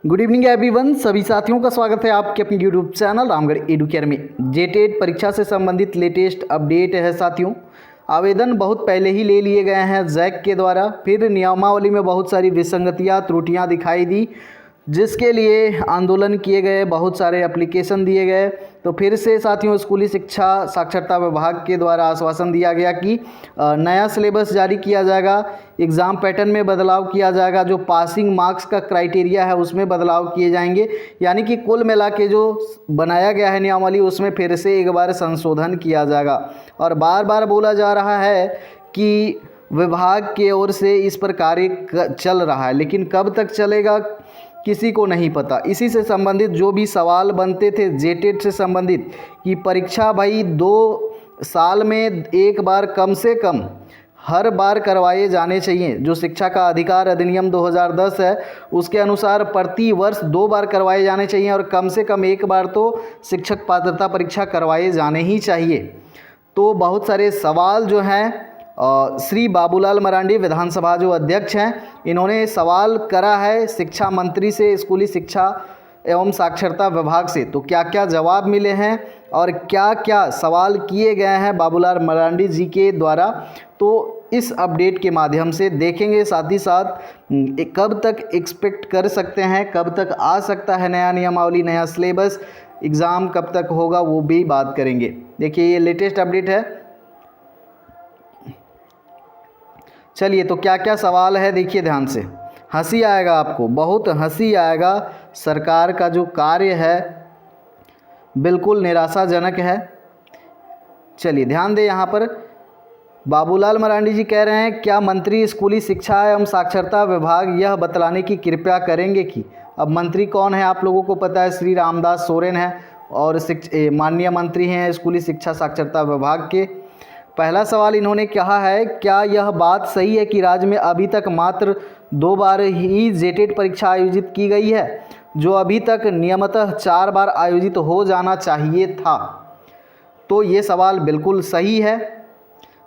Good evening everyone, सभी साथियों का स्वागत है आपके अपने यूट्यूब चैनल रामगढ़ एडुकेयर में। जेटेट परीक्षा से संबंधित लेटेस्ट अपडेट है साथियों। आवेदन बहुत पहले ही ले लिए गए हैं जैक के द्वारा, फिर नियमावली में बहुत सारी विसंगतियां त्रुटियां दिखाई दी, जिसके लिए आंदोलन किए गए, बहुत सारे एप्लीकेशन दिए गए। तो फिर से साथियों स्कूली शिक्षा साक्षरता विभाग के द्वारा आश्वासन दिया गया कि नया सिलेबस जारी किया जाएगा, एग्ज़ाम पैटर्न में बदलाव किया जाएगा, जो पासिंग मार्क्स का क्राइटेरिया है उसमें बदलाव किए जाएंगे। यानी कि कुल मिला के जो बनाया गया है नियमावली उसमें फिर से एक बार संशोधन किया जाएगा। और बार बार बोला जा रहा है कि विभाग की ओर से इस पर कार्य चल रहा है, लेकिन कब तक चलेगा किसी को नहीं पता। इसी से संबंधित जो भी सवाल बनते थे जेटेट से संबंधित कि परीक्षा भाई 2 साल में एक बार कम से कम हर बार करवाए जाने चाहिए। जो शिक्षा का अधिकार अधिनियम 2010 है उसके अनुसार प्रति वर्ष 2 बार करवाए जाने चाहिए और कम से कम एक बार तो शिक्षक पात्रता परीक्षा करवाए जाने ही चाहिए। तो बहुत सारे सवाल जो हैं श्री बाबूलाल मरांडी विधानसभा जो अध्यक्ष हैं, इन्होंने सवाल करा है शिक्षा मंत्री से, स्कूली शिक्षा एवं साक्षरता विभाग से। तो क्या क्या जवाब मिले हैं और क्या क्या सवाल किए गए हैं बाबूलाल मरांडी जी के द्वारा, तो इस अपडेट के माध्यम से देखेंगे। साथ ही साथ कब तक एक्सपेक्ट कर सकते हैं, कब तक आ सकता है नया नियमावली, नया सिलेबस, एग्ज़ाम कब तक होगा, वो भी बात करेंगे। देखिए ये लेटेस्ट अपडेट है। चलिए तो क्या क्या सवाल है देखिए ध्यान से, हंसी आएगा आपको, बहुत हंसी आएगा। सरकार का जो कार्य है बिल्कुल निराशाजनक है। चलिए ध्यान दें, यहाँ पर बाबूलाल मरांडी जी कह रहे हैं क्या मंत्री स्कूली शिक्षा एवं साक्षरता विभाग यह बतलाने की कृपया करेंगे कि, अब मंत्री कौन है आप लोगों को पता है, श्री रामदास सोरेन है और माननीय मंत्री हैं स्कूली शिक्षा साक्षरता विभाग के। पहला सवाल इन्होंने कहा है क्या यह बात सही है कि राज्य में अभी तक मात्र 2 बार ही जेटेट परीक्षा आयोजित की गई है, जो अभी तक नियमतः 4 बार आयोजित हो जाना चाहिए था। तो ये सवाल बिल्कुल सही है।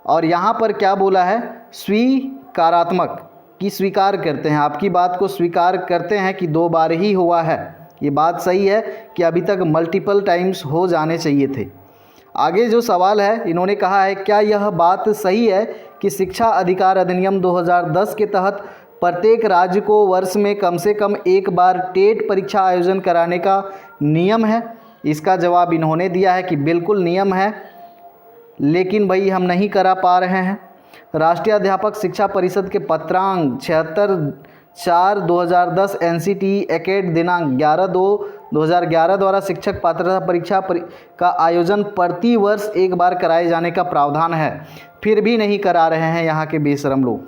और यहाँ पर क्या बोला है, स्वीकारात्मक, कि स्वीकार करते हैं, आपकी बात को स्वीकार करते हैं कि 2 बार ही हुआ है। ये बात सही है कि अभी तक मल्टीपल टाइम्स हो जाने चाहिए थे। आगे जो सवाल है इन्होंने कहा है क्या यह बात सही है कि शिक्षा अधिकार अधिनियम 2010 के तहत प्रत्येक राज्य को वर्ष में कम से कम एक बार टेट परीक्षा आयोजन कराने का नियम है। इसका जवाब इन्होंने दिया है कि बिल्कुल नियम है, लेकिन भाई हम नहीं करा पा रहे हैं। राष्ट्रीय अध्यापक शिक्षा परिषद के पत्रांक 76/4/2010 NCT एक्ट दिनांक 11/2/2011 द्वारा शिक्षक पात्रता परीक्षा का आयोजन प्रति वर्ष एक बार कराए जाने का प्रावधान है, फिर भी नहीं करा रहे हैं यहाँ के बेशरम लोग।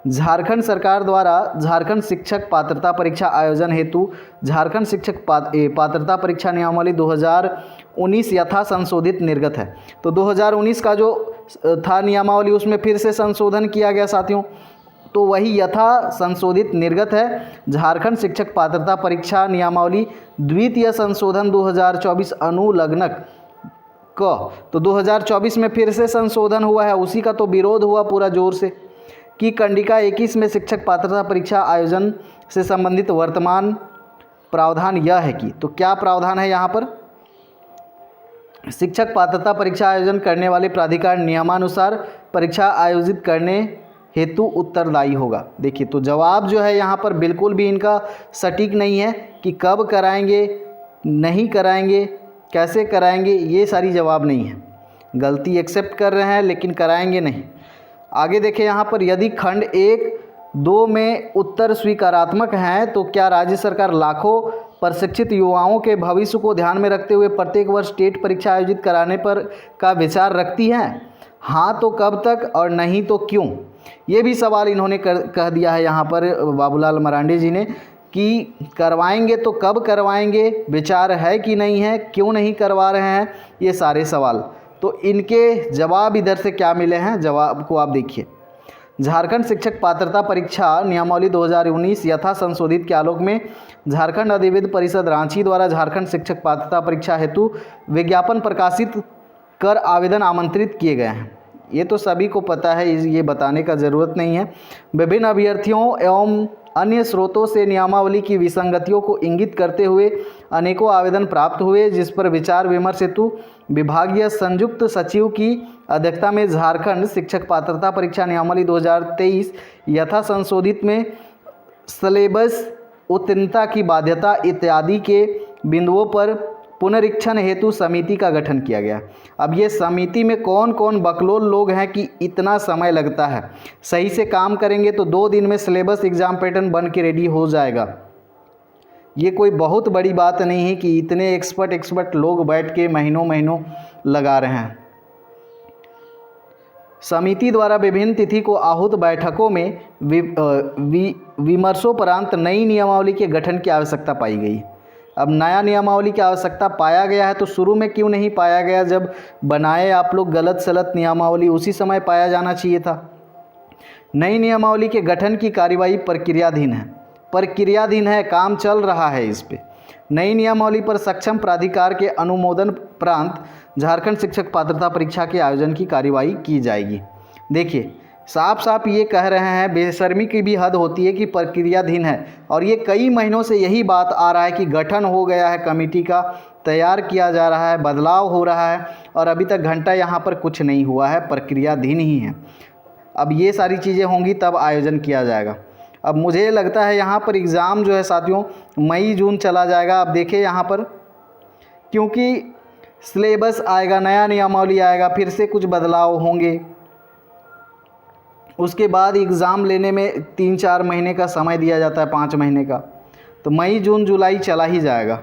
झारखंड सरकार द्वारा झारखंड शिक्षक पात्रता परीक्षा आयोजन हेतु झारखंड शिक्षक पात्रता परीक्षा नियमावली 2019 यथा संशोधित निर्गत है। तो 2019 का जो था नियमावली उसमें फिर से संशोधन किया गया साथियों, तो वही यथा संशोधित निर्गत है झारखंड शिक्षक पात्रता परीक्षा नियमावली द्वितीय संशोधन 2024 अनुलग्नक क। तो 2024 में फिर से संशोधन हुआ है, उसी का तो विरोध हुआ पूरा जोर से कि कंडिका 21 में शिक्षक पात्रता परीक्षा आयोजन से संबंधित वर्तमान प्रावधान यह है कि, तो क्या प्रावधान है यहाँ पर, शिक्षक पात्रता परीक्षा आयोजन करने वाले प्राधिकार नियमानुसार परीक्षा आयोजित करने हेतु उत्तरदायी होगा। देखिए तो जवाब जो है यहाँ पर बिल्कुल भी इनका सटीक नहीं है कि कब कराएंगे, नहीं कराएंगे, कैसे कराएंगे, ये सारी जवाब नहीं है। गलती एक्सेप्ट कर रहे हैं लेकिन कराएंगे नहीं। आगे देखें यहाँ पर, यदि खंड 1-2 में उत्तर स्वीकारात्मक हैं तो क्या राज्य सरकार लाखों प्रशिक्षित युवाओं के भविष्य को ध्यान में रखते हुए प्रत्येक वर्ष टेट परीक्षा आयोजित कराने पर का विचार रखती हैं? हाँ तो कब तक और नहीं तो क्यों? ये भी सवाल इन्होंने कह दिया है यहाँ पर बाबूलाल मरांडी जी ने कि करवाएंगे तो कब करवाएंगे, विचार है कि नहीं है, क्यों नहीं करवा रहे हैं, ये सारे सवाल। तो इनके जवाब इधर से क्या मिले हैं, जवाब को आप देखिए। झारखंड शिक्षक पात्रता परीक्षा नियमावली 2019 यथा संशोधित के आलोक में झारखंड अधिविद्य परिषद रांची द्वारा झारखंड शिक्षक पात्रता परीक्षा हेतु विज्ञापन प्रकाशित कर आवेदन आमंत्रित किए गए हैं। ये तो सभी को पता है, ये बताने का ज़रूरत नहीं है। विभिन्न अभ्यर्थियों एवं अन्य स्रोतों से नियमावली की विसंगतियों को इंगित करते हुए अनेकों आवेदन प्राप्त हुए, जिस पर विचार विमर्श हेतु विभागीय संयुक्त सचिव की अध्यक्षता में झारखंड शिक्षक पात्रता परीक्षा नियमावली 2023 यथा संशोधित में सिलेबस उत्तीर्णता की बाध्यता इत्यादि के बिंदुओं पर पुनरीक्षण हेतु समिति का गठन किया गया। अब ये समिति में कौन कौन बकलोल लोग हैं कि इतना समय लगता है। सही से काम करेंगे तो 2 दिन में सिलेबस एग्ज़ाम पैटर्न बन के रेडी हो जाएगा। ये कोई बहुत बड़ी बात नहीं है कि इतने एक्सपर्ट लोग बैठ के महीनों महीनों लगा रहे हैं। समिति द्वारा विभिन्न तिथि को आहूत बैठकों में विमर्शोपरांत नई नियमावली के गठन की आवश्यकता पाई गई। अब नया नियमावली की आवश्यकता पाया गया है तो शुरू में क्यों नहीं पाया गया? जब बनाए आप लोग गलत सलत नियमावली उसी समय पाया जाना चाहिए था। नई नियमावली के गठन की कार्यवाही प्रक्रियाधीन है, काम चल रहा है इस पे। नई नियमावली पर सक्षम प्राधिकार के अनुमोदन प्रांत झारखंड शिक्षक पात्रता परीक्षा के आयोजन की कार्यवाही की जाएगी। देखिए साफ साफ ये कह रहे हैं, बेशर्मी की भी हद होती है कि प्रक्रियाधीन है, और ये कई महीनों से यही बात आ रहा है कि गठन हो गया है, कमेटी का तैयार किया जा रहा है, बदलाव हो रहा है, और अभी तक घंटा यहाँ पर कुछ नहीं हुआ है, प्रक्रियाधीन ही है। अब ये सारी चीज़ें होंगी तब आयोजन किया जाएगा। अब मुझे लगता है यहाँ पर एग्ज़ाम जो है साथियों मई जून चला जाएगा। अब देखिए यहाँ पर क्योंकि सिलेबस आएगा, नया नियमावली आएगा, फिर से कुछ बदलाव होंगे, उसके बाद एग्ज़ाम लेने में 3-4 महीने का समय दिया जाता है, 5 महीने का, तो मई जून जुलाई चला ही जाएगा।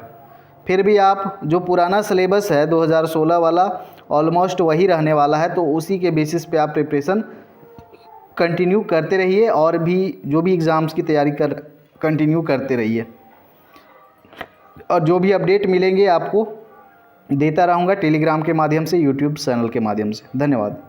फिर भी आप जो पुराना सिलेबस है 2016 वाला ऑलमोस्ट वही रहने वाला है, तो उसी के बेसिस पे आप प्रिपरेशन कंटिन्यू करते रहिए और भी जो भी एग्ज़ाम्स की तैयारी कंटिन्यू करते रहिए। और जो भी अपडेट मिलेंगे आपको देता रहूँगा टेलीग्राम के माध्यम से, यूट्यूब चैनल के माध्यम से। धन्यवाद।